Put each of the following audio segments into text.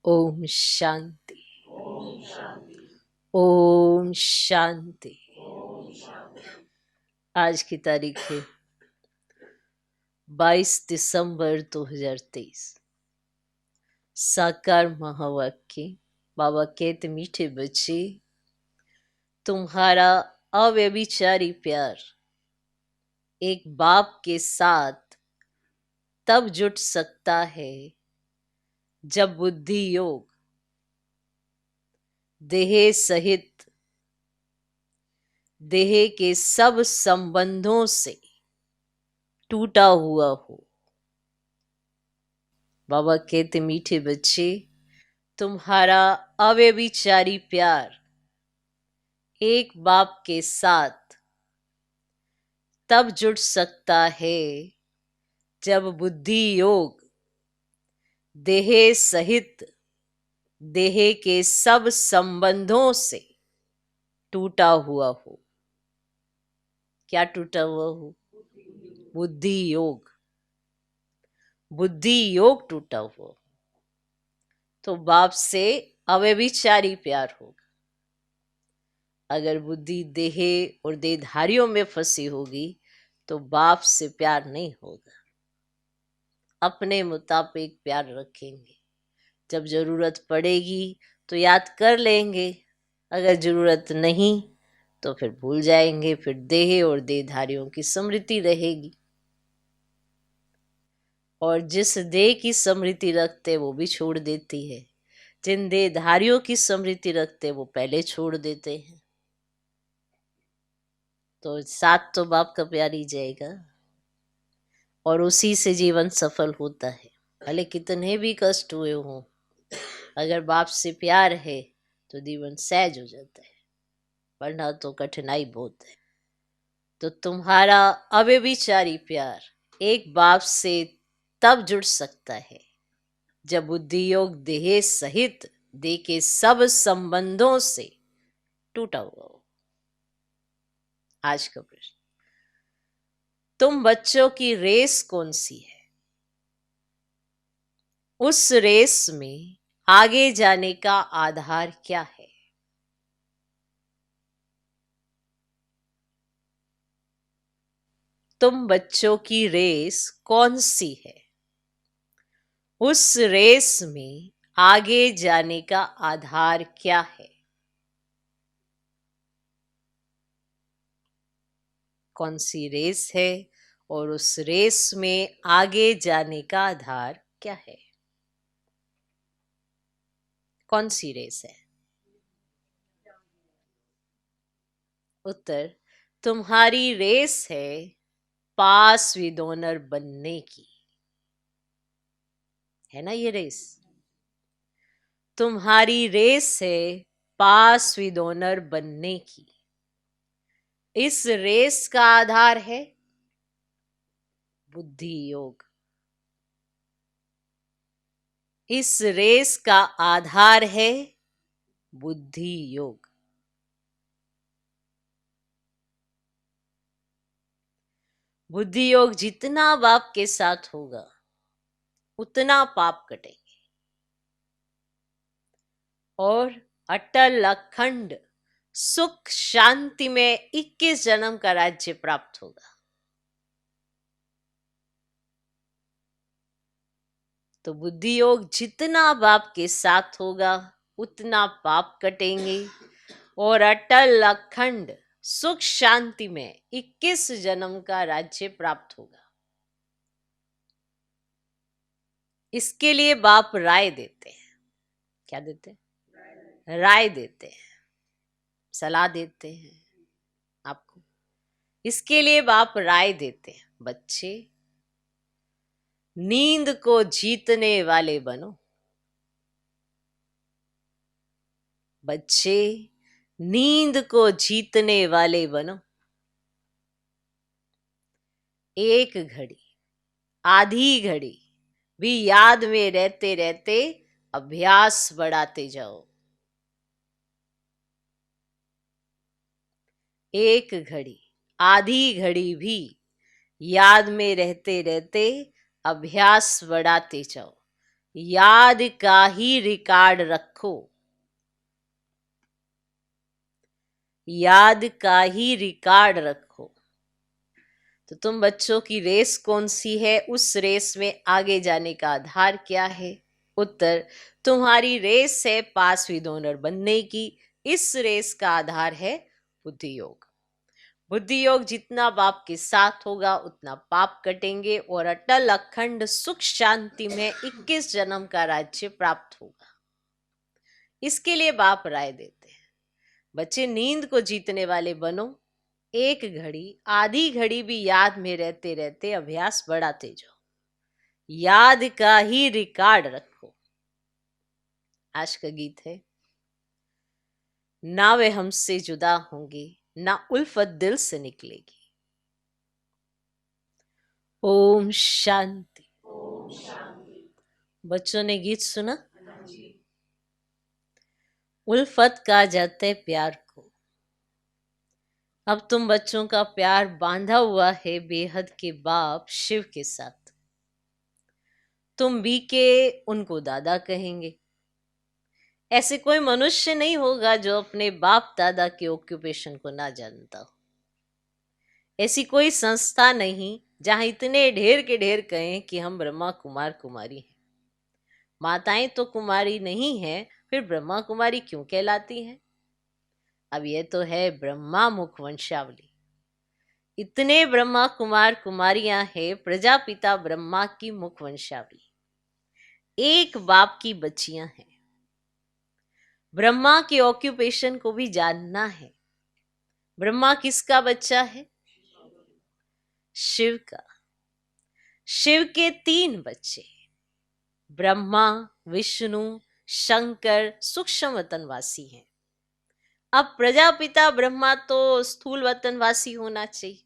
ओम शांति। ओम शांति। आज की तारीख है 22 दिसंबर 2023। साकार महावाक्य। बाबा कहते, मीठे बच्चे, तुम्हारा अव्यभिचारी प्यार एक बाप के साथ तब जुट सकता है जब बुद्धि योग देह सहित देह के सब संबंधों से टूटा हुआ हो। बाबा कहते, मीठे बच्चे, तुम्हारा अव्यभिचारी प्यार एक बाप के साथ तब जुड़ सकता है जब बुद्धि योग देह सहित देह के सब संबंधों से टूटा हुआ हो। क्या टूटा हुआ हो? बुद्धि योग। बुद्धि योग टूटा हुआ हो तो बाप से अव्यभिचारी प्यार होगा। अगर बुद्धि देह और देहधारियों में फंसी होगी तो बाप से प्यार नहीं होगा। अपने मुताबिक प्यार रखेंगे। जब जरूरत पड़ेगी तो याद कर लेंगे, अगर जरूरत नहीं तो फिर भूल जाएंगे। फिर देह और देहधारियों की स्मृति रहेगी। और जिस देह की स्मृति रखते वो भी छोड़ देती है। जिन देहधारियों की स्मृति रखते वो पहले छोड़ देते हैं। तो साथ तो बाप का प्यार ही जाएगा और उसी से जीवन सफल होता है। भले कितने भी कष्ट हुए हों, अगर बाप से प्यार है तो जीवन सहज हो जाता है, वरना तो कठिनाई बहुत है। तो तुम्हारा अव्यभिचारी प्यार एक बाप से तब जुड़ सकता है जब बुद्धि योग देह सहित देह के सब संबंधों से टूटा हुआ हो। आज का प्रश्न, तुम बच्चों की रेस कौन सी है? उस रेस में आगे जाने का आधार क्या है? तुम बच्चों की रेस कौन सी है? उस रेस में आगे जाने का आधार क्या है? कौन सी रेस है और उस रेस में आगे जाने का आधार क्या है? कौन सी रेस है? उत्तर, तुम्हारी रेस है पास विद ऑनर बनने की। है ना ये रेस? तुम्हारी रेस है पास विद ऑनर बनने की। इस रेस का आधार है बुद्धि योग। इस रेस का आधार है बुद्धि योग। बुद्धि योग जितना बाप के साथ होगा उतना पाप कटेंगे और अटल अखंड सुख शांति में 21 जन्म का राज्य प्राप्त होगा। तो बुद्धि योग जितना बाप के साथ होगा उतना पाप कटेंगे और अटल अखंड सुख शांति में 21 जन्म का राज्य प्राप्त होगा। इसके लिए बाप राय देते हैं। क्या देते हैं? राय देते हैं, सलाह देते हैं आपको। इसके लिए बाप राय देते हैं, बच्चे नींद को जीतने वाले बनो। बच्चे नींद को जीतने वाले बनो। एक घड़ी आधी घड़ी भी याद में रहते रहते अभ्यास बढ़ाते जाओ। एक घड़ी आधी घड़ी भी याद में रहते रहते अभ्यास बढ़ाते जाओ। याद का ही रिकॉर्ड रखो, याद का ही रिकॉर्ड रखो। तो तुम बच्चों की रेस कौन सी है, उस रेस में आगे जाने का आधार क्या है? उत्तर, तुम्हारी रेस है पास विद ऑनर बनने की। इस रेस का आधार है बुद्धि योग। बुद्धि योग जितना बाप के साथ होगा उतना पाप कटेंगे और अटल अखंड सुख शांति में 21 जन्म का राज्य प्राप्त होगा। इसके लिए बाप राय देते हैं, बच्चे नींद को जीतने वाले बनो। एक घड़ी आधी घड़ी भी याद में रहते रहते अभ्यास बढ़ाते जाओ। याद का ही रिकॉर्ड रखो। आज का गीत है, ना वे हमसे जुदा होंगे, ना उल्फत दिल से निकलेगी। ओम शांति। बच्चों ने गीत सुना? उल्फत कहा जाता है प्यार को। अब तुम बच्चों का प्यार बांधा हुआ है बेहद के बाप शिव के साथ। तुम भी के उनको दादा कहेंगे। ऐसे कोई मनुष्य नहीं होगा जो अपने बाप दादा के ऑक्यूपेशन को ना जानता हो। ऐसी कोई संस्था नहीं जहां इतने ढेर के ढेर कहें कि हम ब्रह्मा कुमार कुमारी हैं। माताएं तो कुमारी नहीं हैं, फिर ब्रह्मा कुमारी क्यों कहलाती हैं? अब यह तो है ब्रह्मा मुख वंशावली। इतने ब्रह्मा कुमार कुमारियां हैं, प्रजापिता ब्रह्मा की मुख वंशावली। एक बाप की बच्चियां हैं। ब्रह्मा के ऑक्यूपेशन को भी जानना है। ब्रह्मा किसका बच्चा है? शिव का। शिव के 3 बच्चे, ब्रह्मा, विष्णु, शंकर सूक्ष्म वतनवासी हैं। अब प्रजापिता ब्रह्मा तो स्थूल वतनवासी होना चाहिए।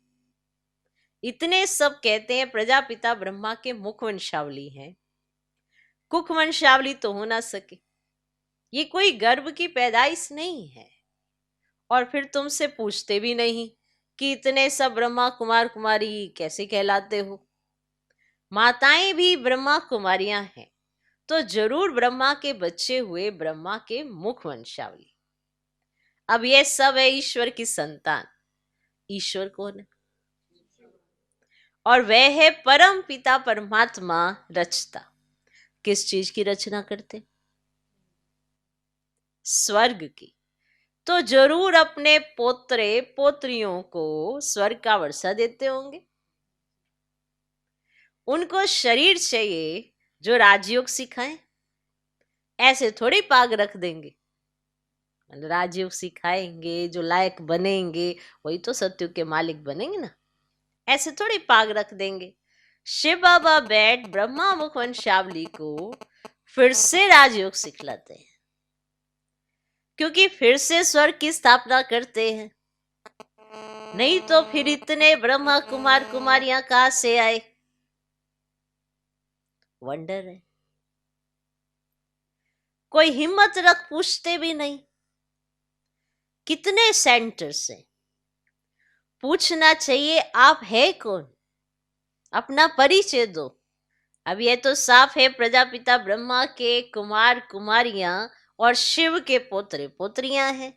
इतने सब कहते हैं प्रजापिता ब्रह्मा के मुख वंशावली हैं, कुख वंशावली तो हो ना सके। ये कोई गर्भ की पैदाइश नहीं है। और फिर तुमसे पूछते भी नहीं कि इतने सब ब्रह्मा कुमार कुमारी कैसे कहलाते हो। माताएं भी ब्रह्मा कुमारियां हैं, तो जरूर ब्रह्मा के बच्चे हुए, ब्रह्मा के मुख वंशावली। अब ये सब है ईश्वर की संतान। ईश्वर कौन है? और वह है परम पिता परमात्मा रचता। किस चीज की रचना करते? स्वर्ग की। तो जरूर अपने पोत्रे पोत्रियों को स्वर्ग का वर्षा देते होंगे। उनको शरीर चाहिए जो राजयोग सिखाएं। ऐसे थोड़ी पाग रख देंगे। राजयोग सिखाएंगे, जो लायक बनेंगे वही तो सत्युग के मालिक बनेंगे ना। ऐसे थोड़ी पाग रख देंगे। शिव बाबा बैठ ब्रह्मा मुख वंशावली को फिर से राजयोग सिखलाते हैं, क्योंकि फिर से स्वर्ग की स्थापना करते हैं। नहीं तो फिर इतने ब्रह्मा कुमार कुमारियां कहां से आए? वंडर है। कोई हिम्मत रख पूछते भी नहीं कितने सेंटर से। पूछना चाहिए आप है कौन, अपना परिचय दो। अब यह तो साफ है प्रजापिता ब्रह्मा के कुमार कुमारियां और शिव के पोत्रे पोत्रियां हैं।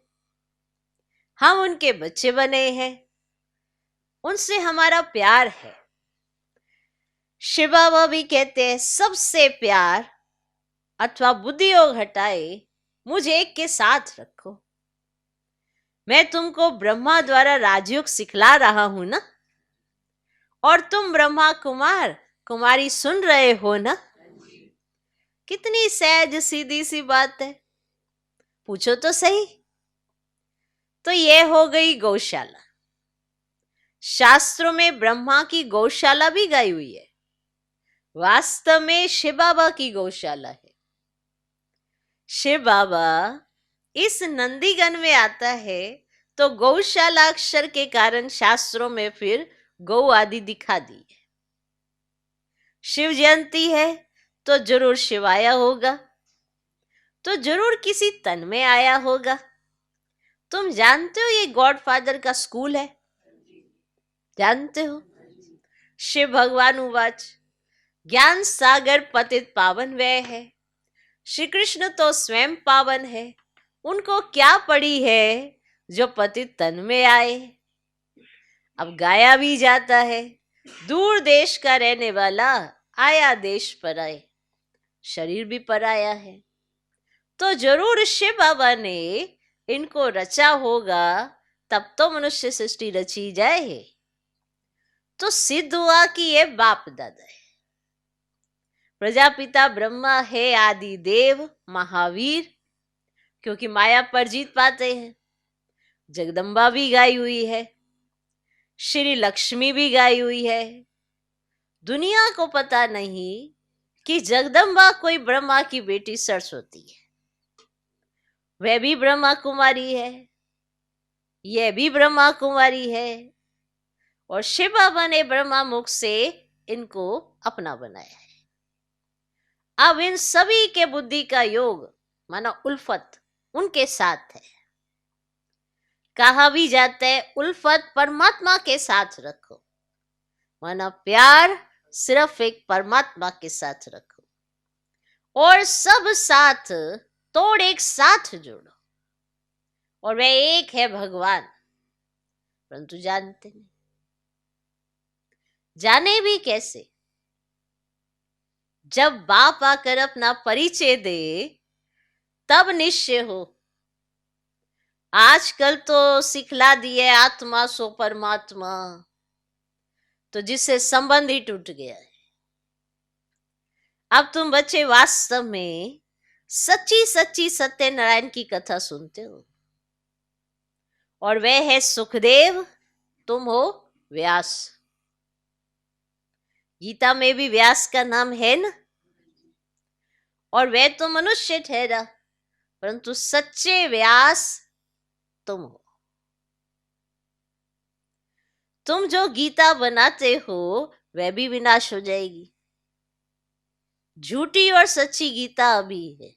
हम उनके बच्चे बने हैं, उनसे हमारा प्यार है। शिव बाबा भी कहते हैं सबसे प्यार अथवा बुद्धि योग हटाए मुझे एक के साथ रखो। मैं तुमको ब्रह्मा द्वारा राजयोग सिखला रहा हूं ना, और तुम ब्रह्मा कुमार कुमारी सुन रहे हो ना। कितनी सहज सीधी सी बात है, पूछो तो सही। तो ये हो गई गौशाला। शास्त्रों में ब्रह्मा की गौशाला भी गाई हुई है, वास्तव में शिव बाबा की गौशाला है। शिव बाबा इस नंदीगण में आता है तो गौशाला अक्षर के कारण शास्त्रों में फिर गौ आदि दिखा दी है। शिव जयंती है तो जरूर शिव आया होगा, तो जरूर किसी तन में आया होगा। तुम जानते हो ये गॉडफादर का स्कूल है, जानते हो? शिव भगवान उवाच ज्ञान सागर पतित पावन वह है, श्री कृष्ण तो स्वयं पावन है। उनको क्या पड़ी है जो पतित तन में आए। अब गाया भी जाता है, दूर देश का रहने वाला आया देश पर आए। शरीर भी पराया है, तो जरूर शिव बाबा ने इनको रचा होगा, तब तो मनुष्य सृष्टि रची जाए। तो सिद्ध हुआ कि ये बाप दादा है। प्रजापिता ब्रह्मा है आदि देव महावीर, क्योंकि माया पर जीत पाते हैं। जगदम्बा भी गाई हुई है, श्री लक्ष्मी भी गाई हुई है। दुनिया को पता नहीं कि जगदम्बा कोई ब्रह्मा की बेटी सरस्वती है, वह भी ब्रह्मा कुमारी है, यह भी ब्रह्मा कुमारी है, और शिव बाबा ने ब्रह्मा मुख से इनको अपना बनाया है। अब इन सभी के बुद्धि का योग माना उल्फत उनके साथ है। कहा भी जाता है उल्फत परमात्मा के साथ रखो, माना प्यार सिर्फ एक परमात्मा के साथ रखो, और सब साथ तोड़ एक साथ जोड़ो, और वह एक है भगवान। परंतु जानते नहीं, जाने भी कैसे। जब बाप आकर अपना परिचय दे तब निश्चय हो। आजकल तो सिखला दिए आत्मा सो परमात्मा, तो जिससे संबंध ही टूट गया है। अब तुम बच्चे वास्तव में सच्ची सच्ची सत्यनारायण की कथा सुनते हो, और वह है सुखदेव, तुम हो व्यास। गीता में भी व्यास का नाम है ना, और वह तो मनुष्य ठहरा, परंतु सच्चे व्यास तुम हो। तुम जो गीता बनाते हो वह भी विनाश हो जाएगी। झूठी और सच्ची गीता अभी है।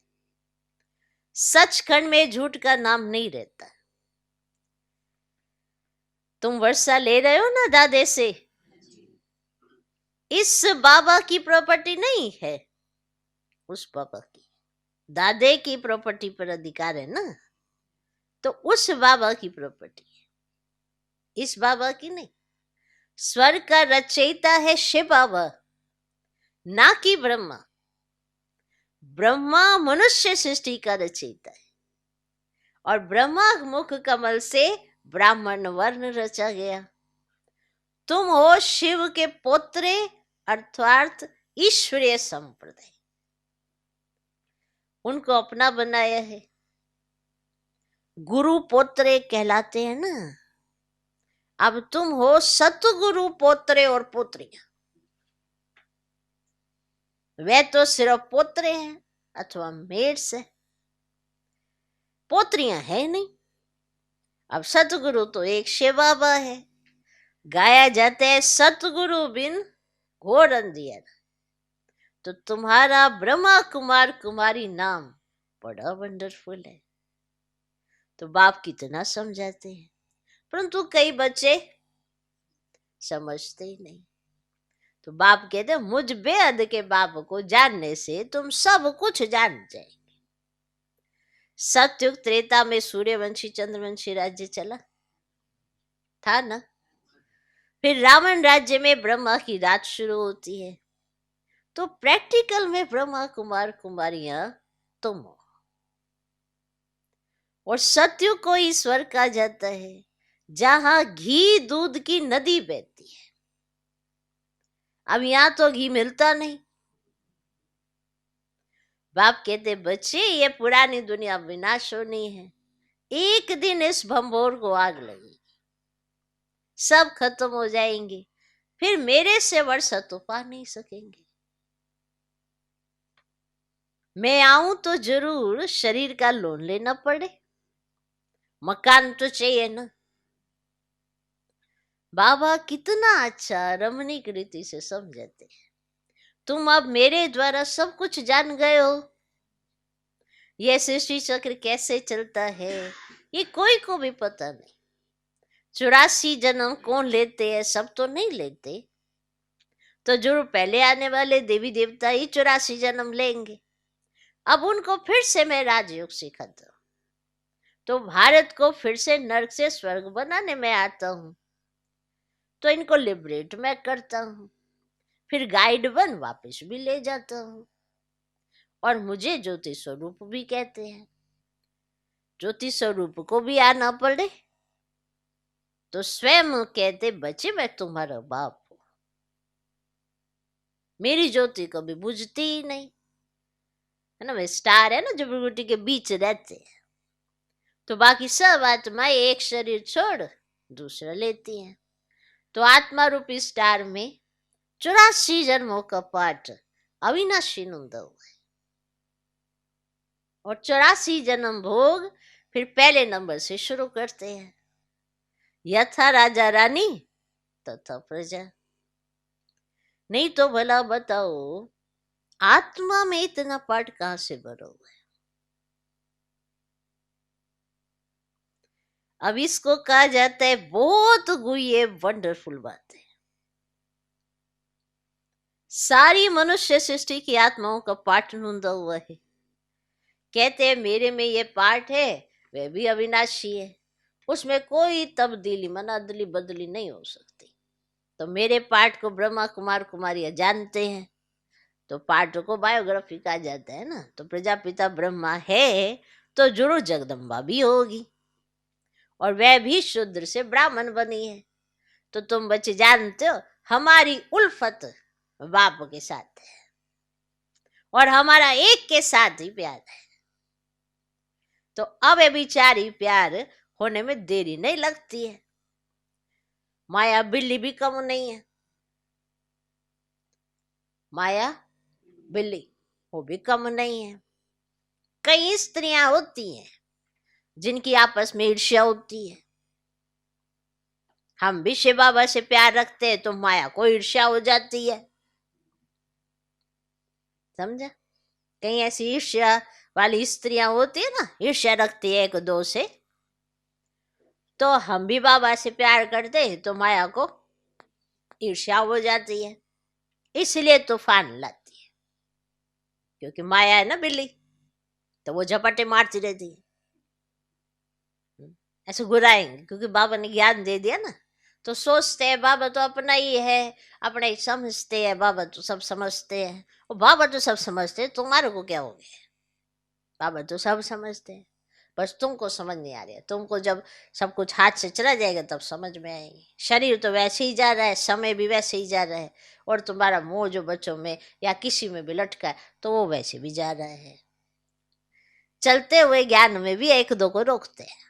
सचखंड में झूठ का नाम नहीं रहता। तुम वर्षा ले रहे हो ना दादे से, इस बाबा की प्रॉपर्टी नहीं है, उस बाबा की। दादे की प्रॉपर्टी पर अधिकार है ना, तो उस बाबा की प्रॉपर्टी है, इस बाबा की नहीं। स्वर्ग का रचयिता है शिव बाबा, ना कि ब्रह्मा। ब्रह्मा मनुष्य सृष्टि का रचयिता है, और ब्रह्मा मुख कमल से ब्राह्मण वर्ण रचा गया। तुम हो शिव के पोत्रे, अर्थात ईश्वरीय संप्रदाय, उनको अपना बनाया है। गुरु पोत्रे कहलाते हैं ना। अब तुम हो सतगुरु पोत्रे और पोत्रियां। वे तो सिर्फ पोत्रे हैं अथवा मेड्स है, पोत्रियां है नहीं। अब सतगुरु तो एक शिव बाबा है। गाया जाता है सतगुरु बिन घोर अंधियारा। तो तुम्हारा ब्रह्मा कुमार कुमारी नाम बड़ा वंडरफुल है। तो बाप कितना समझाते हैं, परंतु कई बच्चे समझते ही नहीं। तो बाप कहते हैं मुझ बेअद के बाप को जानने से तुम सब कुछ जान जाएंगे। सतयुग त्रेता में सूर्यवंशी चंद्रवंशी राज्य चला था ना। फिर रावण राज्य में ब्रह्मा की राज शुरू होती है। तो प्रैक्टिकल में ब्रह्मा कुमार कुमारियां तुम हो, और सतयुग को ईश्वर कहा जाता है, जहां घी दूध की नदी बहती है। अब यहां तो घी मिलता नहीं। बाप कहते बच्चे ये पुरानी दुनिया विनाश होनी है, एक दिन इस भंभोर को आग लगेगी, सब खत्म हो जाएंगे, फिर मेरे से वर्षा तो पा नहीं सकेंगे। मैं आऊं तो जरूर शरीर का लोन लेना पड़े, मकान तो चाहिए ना। बाबा कितना अच्छा रमणीक रीति से समझाते हैं। तुम अब मेरे द्वारा सब कुछ जान गए हो। यह सृष्टि चक्र कैसे चलता है ये कोई को भी पता नहीं। 84 जन्म कौन लेते हैं, सब तो नहीं लेते। तो जो पहले आने वाले देवी देवता ही 84 जन्म लेंगे। अब उनको फिर से मैं राजयोग सिखाता हूँ, तो भारत को फिर से नर्क से स्वर्ग बनाने में आता हूँ। तो इनको लिबरेट मैं करता हूँ, फिर गाइड बन वापस भी ले जाता हूँ। और मुझे ज्योति स्वरूप भी कहते हैं। ज्योति स्वरूप को भी आना पड़े तो स्वयं कहते बच्चे मैं तुम्हारा बाप हूं। मेरी ज्योति कभी बुझती ही नहीं, है ना। वे स्टार है ना जो प्रकृति के बीच रहते हैं, तो बाकी सब आत्माएं एक शरीर छोड़ दूसरा लेती हैं। तो आत्मा रूपी स्टार में 84 जन्मों का पाठ अविनाशी नंदा हुआ है। और 84 जन्म भोग फिर पहले नंबर से शुरू करते हैं। यथा राजा रानी तथा प्रजा। नहीं तो भला बताओ आत्मा में इतना पाठ कहां से भरा हुआ है। अब इसको कहा जाता है बहुत गुह्य वंडरफुल बात है। सारी मनुष्य सृष्टि की आत्माओं का पाठ नूंदा हुआ है। कहते हैं मेरे में ये पाठ है, वह भी अविनाशी है, उसमें कोई तब्दीली मनादली बदली नहीं हो सकती। तो मेरे पाठ को ब्रह्मा कुमार कुमारियां जानते हैं, तो पाठ को बायोग्राफी कहा जाता है ना। तो प्रजापिता ब्रह्मा है तो जरूर जगदम्बा भी होगी, और वह भी शूद्र से ब्राह्मण बनी है। तो तुम बच्चे जानते हो हमारी उल्फत बाप के साथ है, और हमारा एक के साथ ही प्यार है। तो अब ये बिचारी प्यार होने में देरी नहीं लगती है। माया बिल्ली भी कम नहीं है, माया बिल्ली वो भी कम नहीं है। कई स्त्रियां होती हैं जिनकी आपस में ईर्ष्या होती है। हम भी शिव बाबा से प्यार रखते हैं तो माया को ईर्ष्या हो जाती है, समझा। कई ऐसी ईर्ष्या वाली स्त्रियां होती है ना, ईर्ष्या रखती है एक दो से। तो हम भी बाबा से प्यार करते हैं तो माया को ईर्ष्या हो जाती है, इसलिए तूफान लाती है। क्योंकि माया है ना बिल्ली, तो वो झपटे मारती रहती है। ऐसे घुराएंगे क्योंकि बाबा ने ज्ञान दे दिया ना। तो सोचते हैं बाबा तो अपना ही है, अपना ही समझते हैं, बाबा तो सब समझते हैं। और बाबा तो सब समझते हैं, तुम्हारे को क्या हो गया। बाबा तो सब समझते हैं, बस तुमको समझ नहीं आ रहा है। तुमको जब सब कुछ हाथ से चला जाएगा तब समझ में आएगी। शरीर तो वैसे ही जा रहा है, समय भी वैसे ही जा रहा है, और तुम्हारा मोह जो बच्चों में या किसी में भी लटका है तो वो वैसे भी जा रहा है। चलते हुए ज्ञान में भी एक दो को रोकते हैं।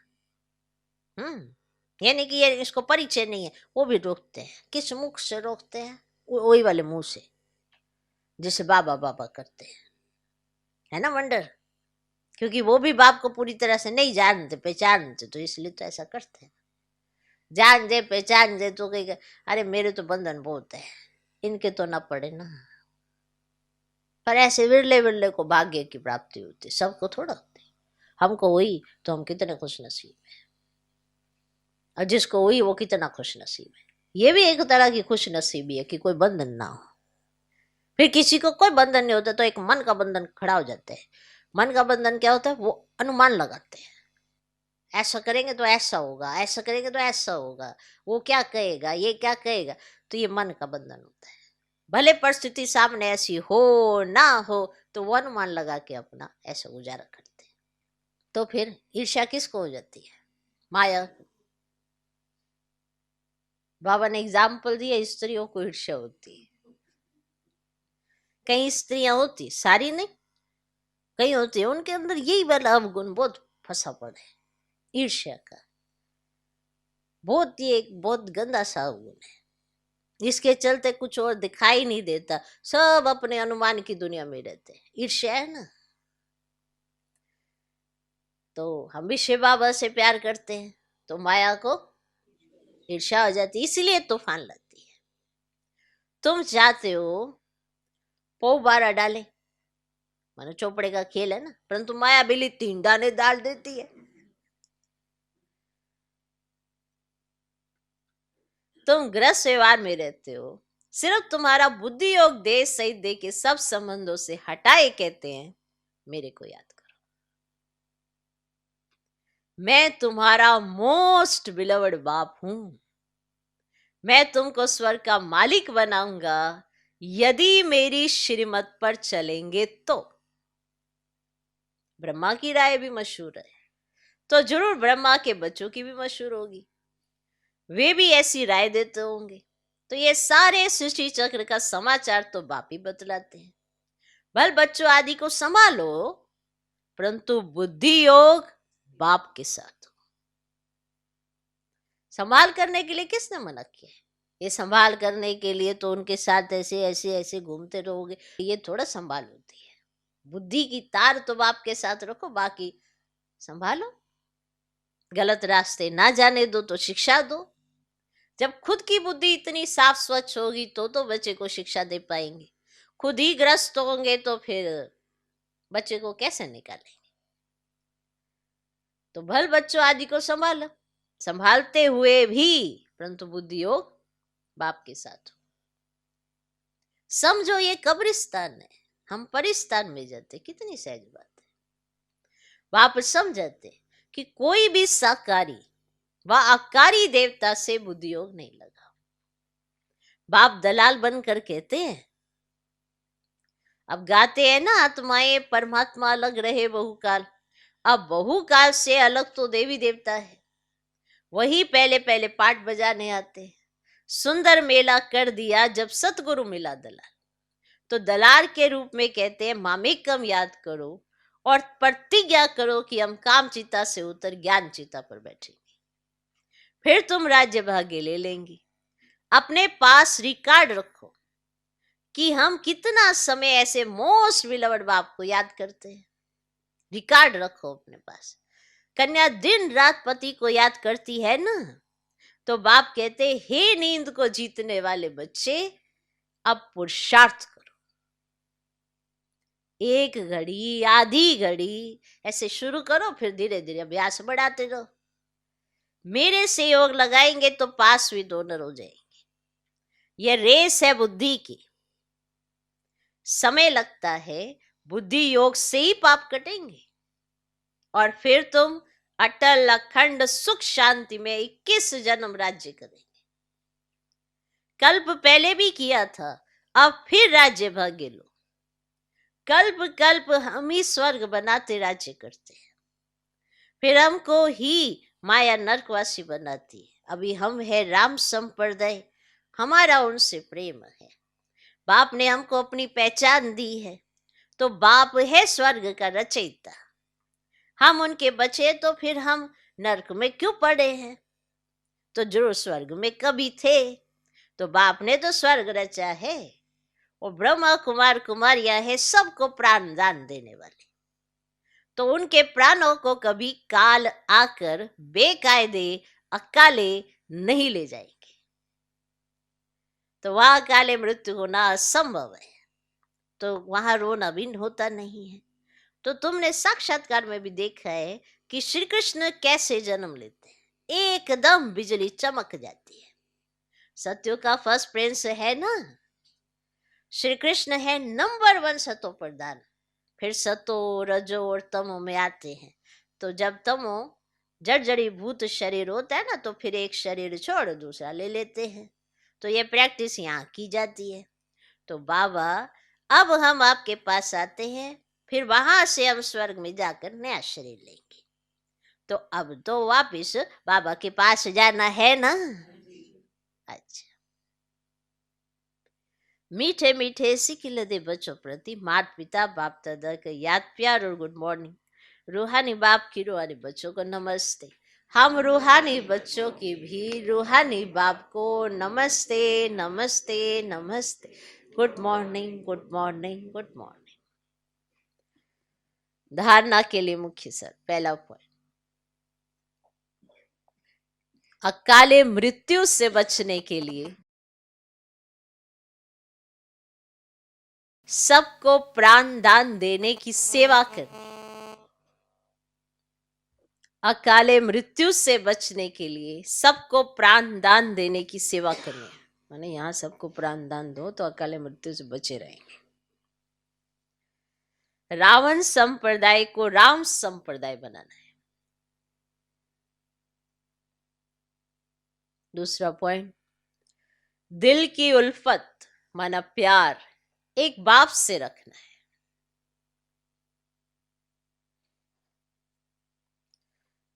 यानी कि ये इसको परिचय नहीं है वो भी रोकते हैं। किस मुख से रोकते हैं? वही वाले मुंह से जिसे बाबा बाबा करते हैं, है ना वंडर। क्योंकि वो भी बाप को पूरी तरह से नहीं जानते पहचानते, तो इसलिए तो ऐसा करते हैं। जान दे पहचान दे तो कहीं अरे मेरे तो बंधन बहुत है, इनके तो ना पड़े ना। पर ऐसे विरले विरले को भाग्य की प्राप्ति होती, सबको थोड़ा होती। हमको हुई तो हम कितने खुश नसीब है, और जिसको हुई वो कितना खुश नसीब है। ये भी एक तरह की खुश नसीबी है कि कोई बंधन ना हो। फिर किसी को कोई बंधन नहीं होता तो एक मन का बंधन खड़ा हो जाता है। मन का बंधन क्या होता है? वो अनुमान लगाते हैं, ऐसा करेंगे तो ऐसा होगा, ऐसा करेंगे तो ऐसा होगा, वो क्या कहेगा, ये क्या कहेगा। तो ये मन का बंधन होता है। भले परिस्थिति सामने ऐसी हो ना हो तो वो अनुमान लगा के अपना ऐसा गुजारा करते हैं। तो फिर ईर्ष्या किसको हो जाती है? माया। बाबा ने एग्जाम्पल दिया, स्त्रियों को ईर्ष्या होती है। कई स्त्रियां होती, सारी नहीं, कई होती है उनके अंदर यही वाला अवगुण बहुत फंसा पड़ा है, ईर्ष्या का। बहुत ही एक बहुत गंदा सा अवगुण है, जिसके चलते कुछ और दिखाई नहीं देता, सब अपने अनुमान की दुनिया में रहते हैं। ईर्ष्या है ना। तो हम भी शिव बाबा से प्यार करते हैं तो माया को ईर्ष्या हो जाती है, इसीलिए तूफान लाती है। तुम चाहते हो पौ बारह डाले, मानो चौपड़े का खेल है ना, परंतु माया बिल्ली 3 दाने डाल देती है। तुम गृहस्थ व्यवहार में रहते हो, सिर्फ तुम्हारा बुद्धि योग दे सहित दे के सब संबंधों से हटाए, कहते हैं मेरे को याद करो। मैं तुम्हारा मोस्ट बिलवड बाप हूं। मैं तुमको स्वर्ग का मालिक बनाऊंगा यदि मेरी श्रीमत पर चलेंगे तो। ब्रह्मा की राय भी मशहूर है, तो जरूर ब्रह्मा के बच्चों की भी मशहूर होगी, वे भी ऐसी राय देते होंगे। तो ये सारे सृष्टि चक्र का समाचार तो बाप ही बतलाते हैं। भल बच्चों आदि को संभालो, परंतु बुद्धि योग बाप के साथ हो। संभाल करने के लिए किसने मना किया है? ये संभाल करने के लिए तो उनके साथ ऐसे ऐसे ऐसे घूमते रहोगे, ये थोड़ा संभाल होती है। बुद्धि की तार तो बाप के साथ रखो, बाकी संभालो। गलत रास्ते ना जाने दो तो शिक्षा दो। जब खुद की बुद्धि इतनी साफ स्वच्छ होगी तो बच्चे को शिक्षा दे पाएंगे। खुद ही ग्रस्त होंगे तो फिर बच्चे को कैसे निकालेंगे? तो भल बच्चों आदि को संभालो, संभालते हुए भी परंतु बुद्धि योग बाप के साथ हो। समझो ये कब्रिस्तान है, हम परिस्तान में जाते, कितनी सहज बात है। बाप समझाते कि कोई भी साकारी व आकारी देवता से बुद्धि योग नहीं लगा। बाप दलाल बनकर कहते हैं, अब गाते हैं ना, आत्माएं परमात्मा अलग रहे बहुकाल। अब बहुकाल से अलग तो देवी देवता है, वही पहले पहले पाठ बजाने आते। सुंदर मेला कर दिया जब सतगुरु मिला दलाल। तो दलाल के रूप में कहते हैं मामेकम याद करो और प्रतिज्ञा करो कि हम काम चिता से उतर ज्ञान चिता पर बैठेंगे, फिर तुम राज्य भाग्य ले लेंगे। अपने पास रिकॉर्ड रखो कि हम कितना समय ऐसे मोस्ट बिलवड बाप को याद करते हैं। रिकॉर्ड रखो अपने पास। कन्या दिन रात पति को याद करती है ना, तो बाप कहते हे नींद को जीतने वाले बच्चे, अब पुरुषार्थ करो। एक घड़ी आधी घड़ी ऐसे शुरू करो, फिर धीरे धीरे अभ्यास बढ़ाते रहो। मेरे से योग लगाएंगे तो पास विद ऑनर हो जाएंगे। यह रेस है बुद्धि की, समय लगता है, बुद्धि योग से ही पाप कटेंगे और फिर तुम अटल अखंड सुख शांति में 21 जन्म राज्य करेंगे। कल्प पहले भी किया था, अब फिर राज्य भाग्य लो। कल्प कल्प हम ही स्वर्ग बनाते राज्य करते हैं, फिर हमको ही माया नरकवासी बनाती है। अभी हम है राम संप्रदाय, हमारा उनसे प्रेम है। बाप ने हमको अपनी पहचान दी है, तो बाप है स्वर्ग का रचयिता। हम उनके बचे तो फिर हम नरक में क्यों पड़े हैं? तो जरूर स्वर्ग में कभी थे, तो बाप ने तो स्वर्ग रचा है। और ब्रह्मा कुमार कुमारियां है सबको प्राण दान देने वाले, तो उनके प्राणों को कभी काल आकर बेकायदे अकाले नहीं ले जाएंगे। तो वहां काले मृत्यु होना असंभव है, तो वहां रोना भी होता नहीं है। तो तुमने साक्षात्कार में भी देखा है कि श्री कृष्ण कैसे जन्म लेते हैं, एकदम बिजली चमक जाती है। सत्यो का फर्स्ट प्रिंस है ना, श्री कृष्ण है नंबर 1 सतो प्रधान। फिर सतो रजो और तमो में आते हैं। तो जब तमो जड़ी भूत शरीर होता है ना, तो फिर एक शरीर छोड़ दूसरा ले लेते हैं। तो ये प्रैक्टिस यहाँ की जाती है। तो बाबा अब हम आपके पास आते हैं, फिर वहां से हम स्वर्ग में जाकर नया शरीर लेंगे। तो अब तो वापिस बाबा के पास जाना है ना। अच्छा, मीठे मीठे सिकिलदे बच्चों प्रति माता पिता बाप दादा का याद प्यार और गुड मॉर्निंग। रूहानी बाप की रूहानी बच्चों को नमस्ते। हम रूहानी बच्चों की भी रूहानी बाप को नमस्ते नमस्ते नमस्ते। Good morning good morning good morning. धारणा के लिए मुख्य सर, पहला पॉइंट, अकाले मृत्यु से बचने के लिए सबको प्राण दान देने की सेवा करनी। अकाले मृत्यु से बचने के लिए सबको प्राण दान देने की सेवा करनी। माने यहाँ सबको प्राण दान दो तो अकाले मृत्यु से बचे रहेंगे। रावण संप्रदाय को राम संप्रदाय बनाना है। दूसरा पॉइंट, दिल की उल्फत माना प्यार एक बाप से रखना है।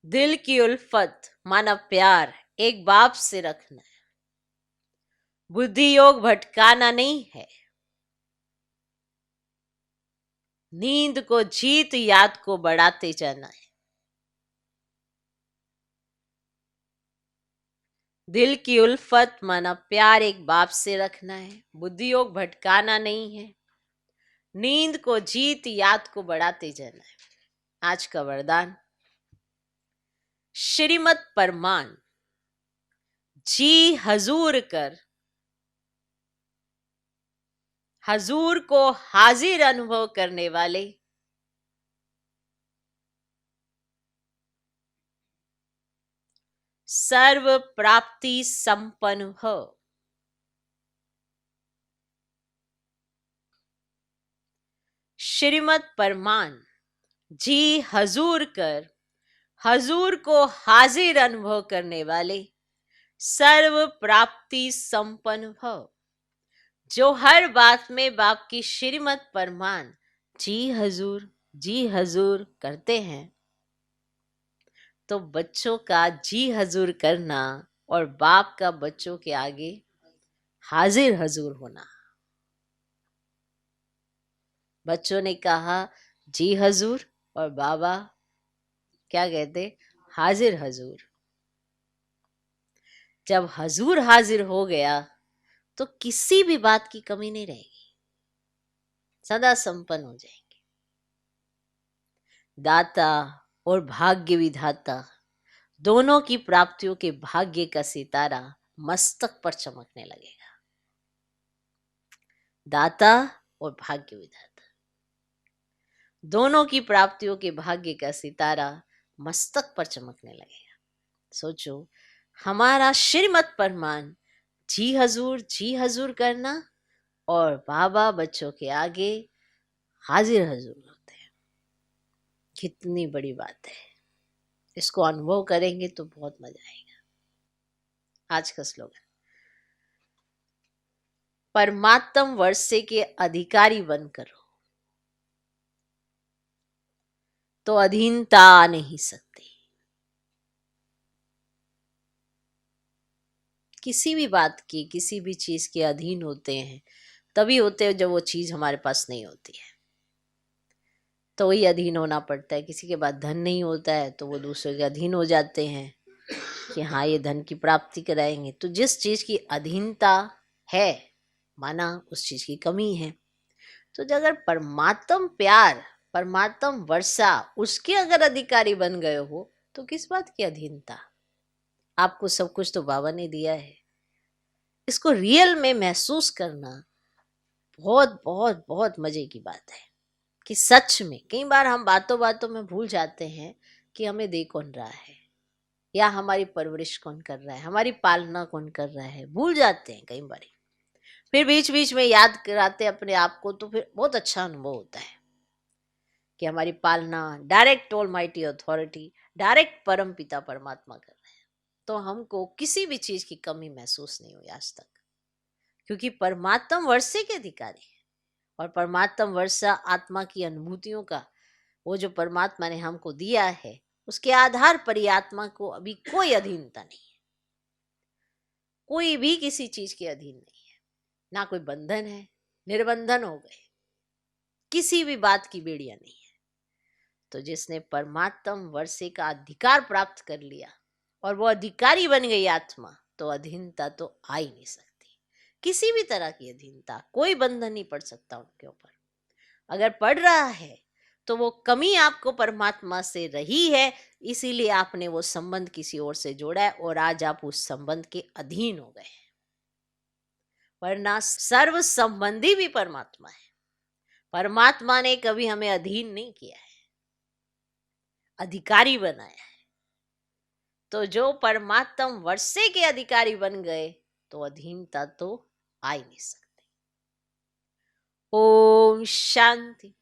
दिल की उल्फत माना प्यार एक बाप से रखना है। बुद्धि योग भटकाना नहीं है। नींद को जीत, याद को बढ़ाते जाना है। दिल की उल्फत माना प्यार एक बाप से रखना है। बुद्धि योग भटकाना नहीं है। नींद को जीत, याद को बढ़ाते जाना है। आज का वरदान, श्रीमत परमान जी हजूर कर, हजूर को हाजिर अनुभव करने वाले सर्व प्राप्ति संपन्न हो। श्रीमत परमान जी हजूर कर, हजूर को हाजिर अनुभव करने वाले सर्व प्राप्ति संपन्न हो। जो हर बात में बाप की श्रीमत परमान जी हजूर करते हैं, तो बच्चों का जी हजूर करना और बाप का बच्चों के आगे हाजिर हजूर होना। बच्चों ने कहा जी हजूर और बाबा क्या कहते, हाजिर हजूर। जब हजूर हाजिर हो गया तो किसी भी बात की कमी नहीं रहेगी, सदा संपन्न हो जाएंगे। दाता और भाग्य विधाता दोनों की प्राप्तियों के भाग्य का सितारा मस्तक पर चमकने लगेगा। दाता और भाग्य विधाता दोनों की प्राप्तियों के भाग्य का सितारा मस्तक पर चमकने लगेगा। सोचो, हमारा श्रीमत परमान जी हजूर करना और बाबा बच्चों के आगे हाजिर हजूर होते हैं। कितनी बड़ी बात है। इसको अनुभव करेंगे तो बहुत मजा आएगा। आज का स्लोगन, परमात्म वर्षे के अधिकारी बनकर हो तो अधीनता आ नहीं सकती। किसी भी बात की, किसी भी चीज के अधीन होते हैं तभी होते हैं जब वो चीज हमारे पास नहीं होती है, तो वही अधीन होना पड़ता है। किसी के पास धन नहीं होता है तो वो दूसरे के अधीन हो जाते हैं कि हाँ ये धन की प्राप्ति कराएंगे। तो जिस चीज की अधीनता है, माना उस चीज की कमी है। तो अगर परमात्म प्यार, परमात्म वर्षा, उसके अगर अधिकारी बन गए हो तो किस बात की अधीनता। आपको सब कुछ तो बाबा ने दिया है। इसको रियल में महसूस करना बहुत बहुत बहुत मजे की बात है कि सच में कई बार हम बातों बातों में भूल जाते हैं कि हमें दे कौन रहा है या हमारी परवरिश कौन कर रहा है, हमारी पालना कौन कर रहा है, भूल जाते हैं कई बार। फिर बीच बीच में याद कराते अपने आप को तो फिर बहुत अच्छा अनुभव होता है कि हमारी पालना डायरेक्ट ऑलमाइटी अथॉरिटी, डायरेक्ट परम पिता परमात्मा कर रहे हैं। तो हमको किसी भी चीज की कमी महसूस नहीं हुई आज तक, क्योंकि परमात्म वर्षे के अधिकारी है। और परमात्म वर्षा आत्मा की अनुभूतियों का, वो जो परमात्मा ने हमको दिया है उसके आधार पर ही आत्मा को अभी कोई अधीनता नहीं है। कोई भी किसी चीज के अधीन नहीं है, ना कोई बंधन है, निर्बंधन हो गए, किसी भी बात की बेड़िया नहीं है। तो जिसने परमात्म वर्षे का अधिकार प्राप्त कर लिया और वो अधिकारी बन गई आत्मा, तो अधीनता तो आ ही नहीं सकती। किसी भी तरह की अधीनता, कोई बंधन नहीं पड़ सकता उनके ऊपर। अगर पड़ रहा है तो वो कमी आपको परमात्मा से रही है, इसीलिए आपने वो संबंध किसी और से जोड़ा है और आज आप उस संबंध के अधीन हो गए हैं। वरना सर्व संबंधी भी परमात्मा है। परमात्मा ने कभी हमें अधीन नहीं किया है, अधिकारी बनाया है। तो जो परमात्म वर्षे के अधिकारी बन गए तो अधीनता तो आ ही नहीं सकती। ओम शांति।